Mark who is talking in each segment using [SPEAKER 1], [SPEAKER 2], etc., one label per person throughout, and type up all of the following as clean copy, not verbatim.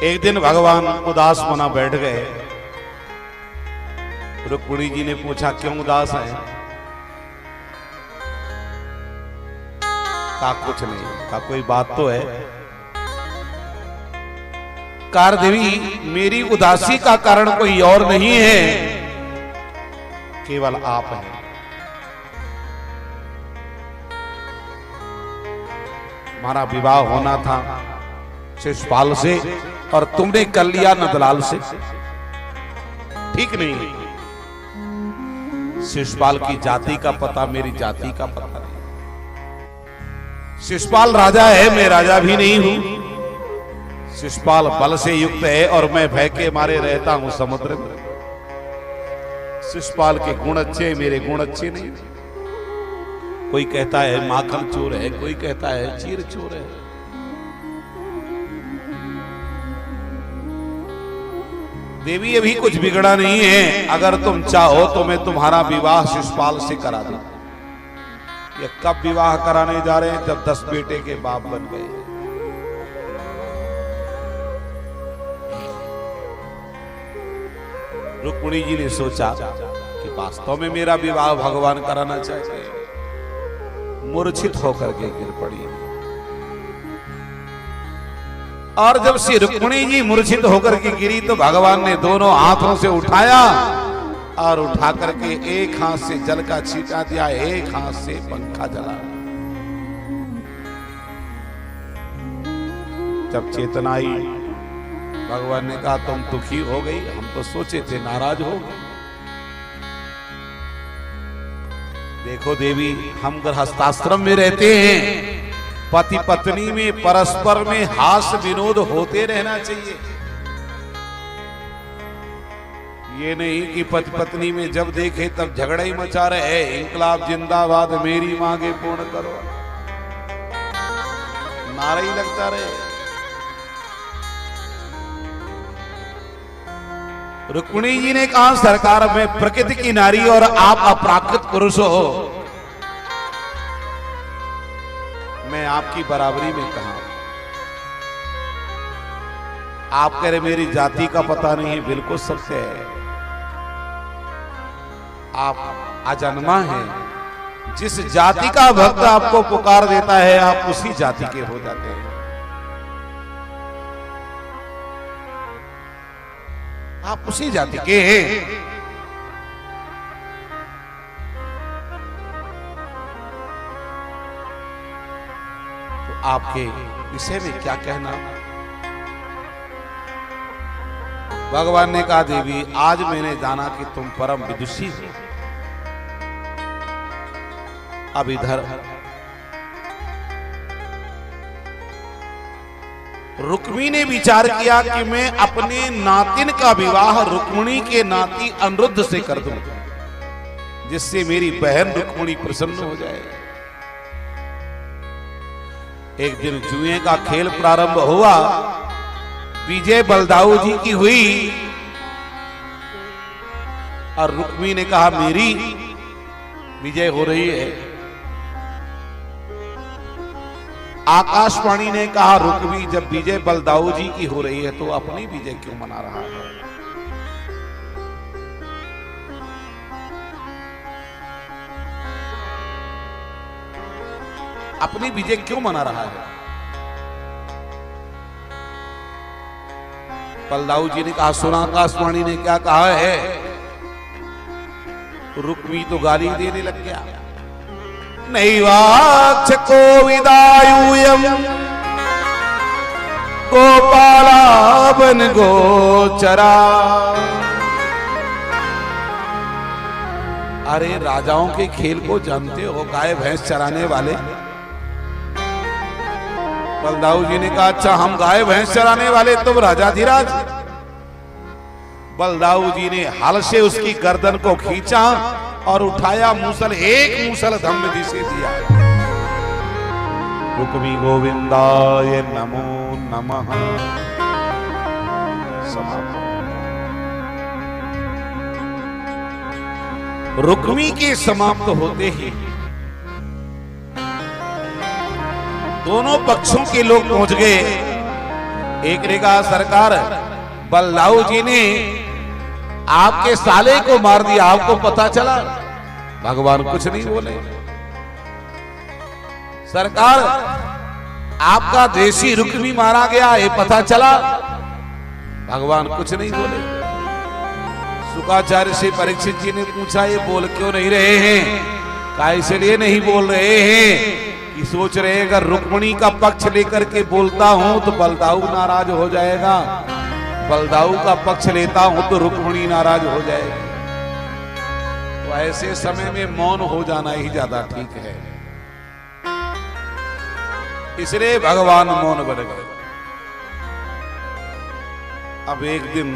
[SPEAKER 1] एक दिन भगवान उदास होना बैठ गए। रुक्मिणी जी ने पूछा क्यों उदास है? कहा कुछ नहीं। कहा कोई बात तो है? कार देवी मेरी उदासी का कारण कोई और नहीं है, केवल आप हैं। हमारा विवाह होना था शिशुपाल से और तुमने कर लिया नंदलाल से, ठीक नहीं। शिशुपाल की जाति का पता, मेरी जाति का पता नहीं। शिशुपाल राजा है, मैं राजा भी नहीं हूं। शिशुपाल बल से युक्त है और मैं भय के मारे रहता हूं समुद्र में। शिशुपाल के गुण अच्छे, मेरे गुण अच्छे नहीं। कोई कहता है माखन चोर है, कोई कहता है चीर चोर है। देवी अभी कुछ बिगड़ा नहीं है, अगर तुम चाहो तो मैं तुम्हारा विवाह शिशुपाल से करा दूं। ये कब विवाह कराने जा रहे हैं? जब 10 बेटे के बाप बन गए। रुक्मिणी जी ने सोचा कि वास्तव में मेरा विवाह भगवान कराना चाहते हैं। मूर्छित होकर के गिर पड़ी। और जब श्री रुक्मिणी जी मूर्छित होकर के गिरी तो भगवान ने दोनों हाथों से उठाया और उठा करके एक हाथ से जल का छींटा दिया, एक हाथ से पंखा जला। जब चेतना आई, भगवान ने कहा तुम दुखी हो गई, हम तो सोचे थे नाराज हो गए। देखो देवी, हम गृहस्थाश्रम में रहते हैं, पति पत्नी में परस्पर में हास्य विनोद होते रहना चाहिए। ये नहीं कि पति पत्नी में जब देखे तब झगड़ा ही मचा रहे। इंकलाब जिंदाबाद, मेरी मांगे पूर्ण करो, नारा ही लगता रहे। रुक्मिणी जी ने कहा सरकार में प्रकृति की नारी और आप अपराकृत पुरुष हो, मैं आपकी बराबरी में कहा। आप कह रहे मेरी जाति का पता नहीं है, बिल्कुल सत्य है। आप अजन्मा हैं। जिस जाति का भक्त आपको पुकार देता है आप उसी जाति के हो जाते हैं। आप उसी जाति के हैं। तो आपके विषय में क्या कहना? भगवान ने कहा देवी, आज मैंने जाना कि तुम परम विदुषी हो। अब इधर रुक्मी ने विचार किया कि मैं अपने नातिन का विवाह रुक्मिणी के नाती अनिरुद्ध से कर दूं, जिससे मेरी बहन रुक्मिणी प्रसन्न हो जाए। एक दिन जुए का खेल प्रारंभ हुआ। विजय बलदाऊ जी की हुई और रुक्मी ने कहा मेरी विजय हो रही है। आकाशवाणी ने कहा रुक्मी, जब विजय बलदाऊ जी की हो रही है तो अपनी विजय क्यों मना रहा है? अपनी विजय क्यों मना रहा है? बलदाऊ जी ने कहा सुना आकाशवाणी ने क्या कहा है? रुक्मी तो गाली देने लग गया। नैवाक्ष कोविदायूयम गोपालावन गोचरा। अरे राजाओं के खेल को जानते हो, गाय भैंस चराने वाले। बलदाऊ जी ने कहा अच्छा हम गाय भैंस चराने वाले, तुम राजाधिराज। बलदाऊ जी ने हल से उसकी गर्दन को खींचा और उठाया मूसल, एक मूसल धम्म से दिया। रुक्मी गोविंदाय नमो नमः। समाप्त। रुक्मी के समाप्त होते ही दोनों पक्षों के लोग पहुंच गए। एक ने कहा सरकार बलदाऊ जी ने आपके साले को मार दिया, आपको पता चला? भगवान कुछ नहीं बोले। सरकार आपका देशी रुक भी मारा गया, ये पता चला? भगवान कुछ नहीं बोले। शुक्राचार्य से परीक्षित जी ने पूछा ये बोल क्यों नहीं रहे हैं? कहा इसलिए नहीं बोल रहे हैं कि सोच रहे हैं अगर रुक्मिणी का पक्ष लेकर के बोलता हूं तो बलदाऊ नाराज हो जाएगा, बलदाऊ का पक्ष लेता हूं तो रुक्मिणी नाराज हो जाएगी। तो ऐसे समय में मौन हो जाना ही ज्यादा ठीक है, इसलिए भगवान मौन बन गए। अब एक दिन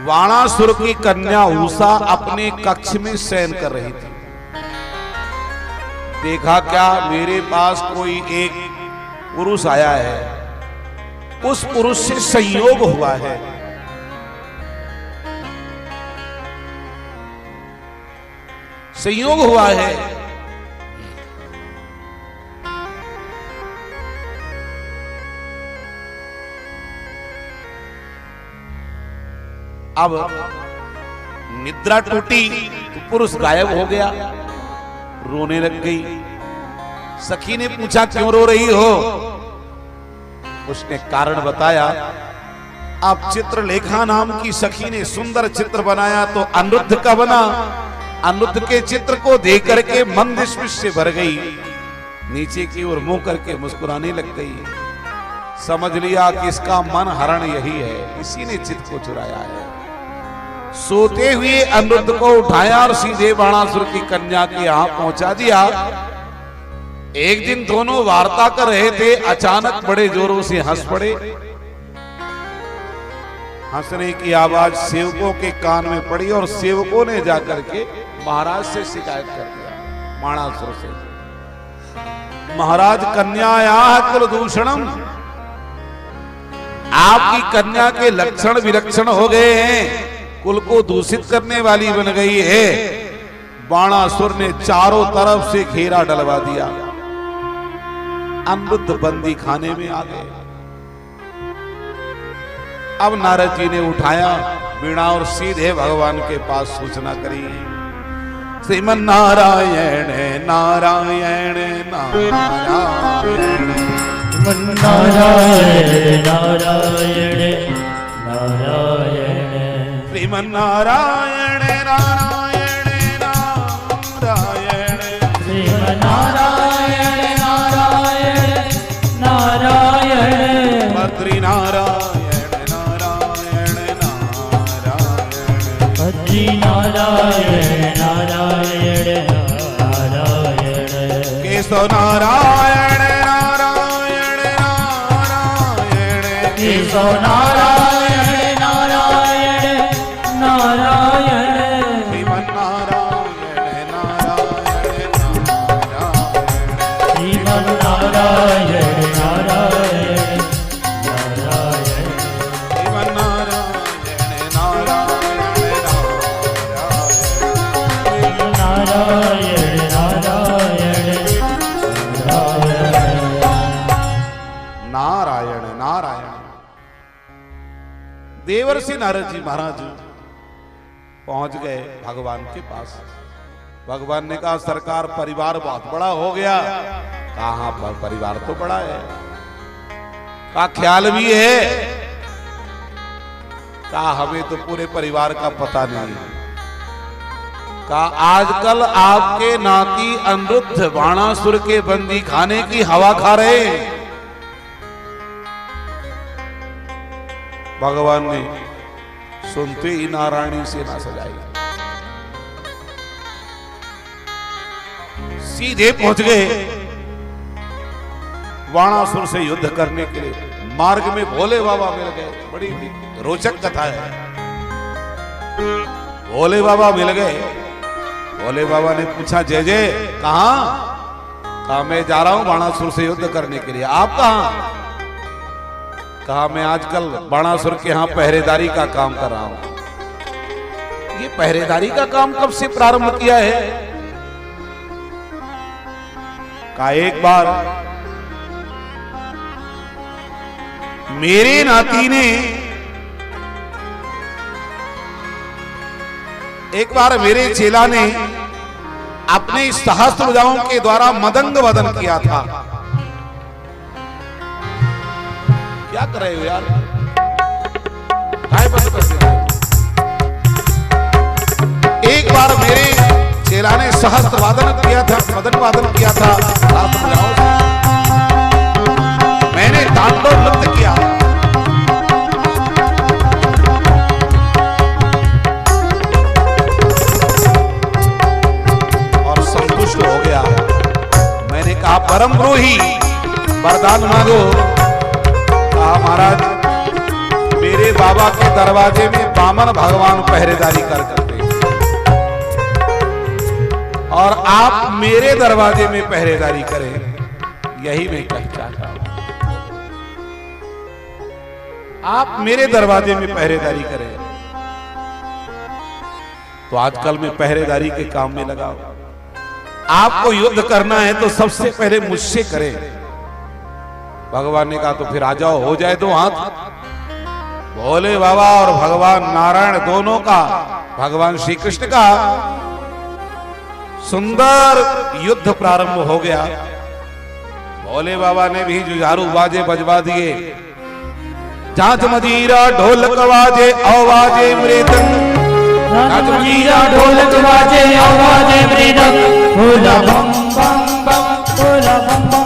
[SPEAKER 1] वाणासुर की कन्या उषा अपने कक्ष में शयन कर रही थी। देखा क्या मेरे पास कोई एक पुरुष आया है, उस पुरुष से संयोग हुआ है। संयोग हुआ है। अब निद्रा टूटी तो पुरुष गायब हो गया, रोने लग गई। सखी ने पूछा क्यों रो रही हो? उसने कारण बताया। अब चित्रलेखा नाम की सखी ने सुंदर चित्र बनाया तो अनिरुद्ध का बना। अनिरुद्ध के चित्र को देख करके मन विस्मित से भर गई, नीचे की ओर मुंह करके मुस्कुराने लग गई। समझ लिया कि इसका मन हरण यही है, इसी ने चित्त को चुराया है। सोते हुए अनिरुद्ध को उठाया और सीधे बाणासुर की कन्या के यहां पहुंचा दिया। एक दिन दोनों वार्ता कर रहे थे, अचानक बड़े जोरों से हंस पड़े। हंसने की आवाज सेवकों के कान में पड़ी और सेवकों ने जाकर के महाराज से शिकायत कर दिया, बाणासुर से। महाराज कन्याया कुलदूषणम, आपकी कन्या के लक्षण विलक्षण हो गए हैं, कुल को दूषित करने वाली बन गई है। बाणासुर ने चारों तरफ से घेरा डलवा दिया। अनिरुद्ध बंदी खाने में आ गए। अब नारद जी ने उठाया वीणा और सीधे भगवान के पास सूचना करी। श्रीमन नारायण नारायण नारायण
[SPEAKER 2] नारायण नारायण नारायण
[SPEAKER 1] श्रीमन नारायण नारायण नारायण
[SPEAKER 2] श्रीमन नारायण नारायण नारायण
[SPEAKER 1] बद्री नारायण नारायण नारायण
[SPEAKER 2] बद्री नारायण नारायण नारायण
[SPEAKER 1] केशव नारायण नारायण नारायण
[SPEAKER 2] केशव नारायण नारायण नारायण
[SPEAKER 1] श्रीमन नारायण नारायण नारायण
[SPEAKER 2] श्रीमन नारायण नारायण नारायण
[SPEAKER 1] श्रीमन नारायण नारायण
[SPEAKER 2] नारायण नारायण
[SPEAKER 1] नारायण नारायण। देवर्षि नारद जी महाराज पहुंच गए भगवान के पास। भगवान ने कहा सरकार परिवार बहुत बड़ा हो गया। कहां पर परिवार तो बड़ा है, का ख्याल भी है, कहा हमें तो पूरे परिवार का पता नहीं। कहा आजकल आपके नाती अनिरुद्ध बाणासुर के बंदी खाने की हवा खा रहे हैं। भगवान ने सुनते ही नारायणी सेना सजाई, सीधे पहुंच गए बाणासुर से युद्ध करने के लिए। मार्ग में भोले बाबा मिल गए, बड़ी रोचक कथा है। भोले बाबा मिल गए। भोले बाबा ने पूछा जय जय कहां? कहा मैं जा रहा हूं बाणासुर से युद्ध करने के लिए। आप कहां? कहा मैं आजकल बाणासुर के यहां पहरेदारी का काम कर रहा हूं। ये पहरेदारी का काम कब से प्रारंभ किया है? कहा एक बार मेरे नाती ने एक बार मेरे चेला ने अपने सहस्त्र भुजाओं के द्वारा मदंग वदन किया था। क्या कर रहे हो यार? बंद कर दे। एक बार मेरे चेला ने सहस्त्र वादन किया था, मदन वादन किया था सहस्त्र भुजाओं से। मैंने तांडव नृत्य किया। हो गया। मैंने कहा परम द्रोही वरदान मांगो। कहा महाराज मेरे बाबा के दरवाजे में वामन भगवान पहरेदारी करते हैं और आप मेरे दरवाजे में पहरेदारी करें, यही मैं कहना चाहता हूं। आप मेरे दरवाजे में पहरेदारी करें। तो आजकल मैं पहरेदारी के काम में लगाओ। आपको युद्ध करना है तो सबसे पहले मुझसे करें। भगवान ने कहा तो फिर आ जाओ, हो जाए तो हाथ। भोले बाबा और भगवान नारायण दोनों का, भगवान श्री कृष्ण का सुंदर युद्ध प्रारंभ हो गया। भोले बाबा ने भी जुझारू बाजे बजवा दिए। जांच मजीरा ढोलक बाजे आवाजे मृदंग,
[SPEAKER 2] मजीरा ढोलक बाजे आवाजे मृदंग, बोला बम बम बम, बोला बम बम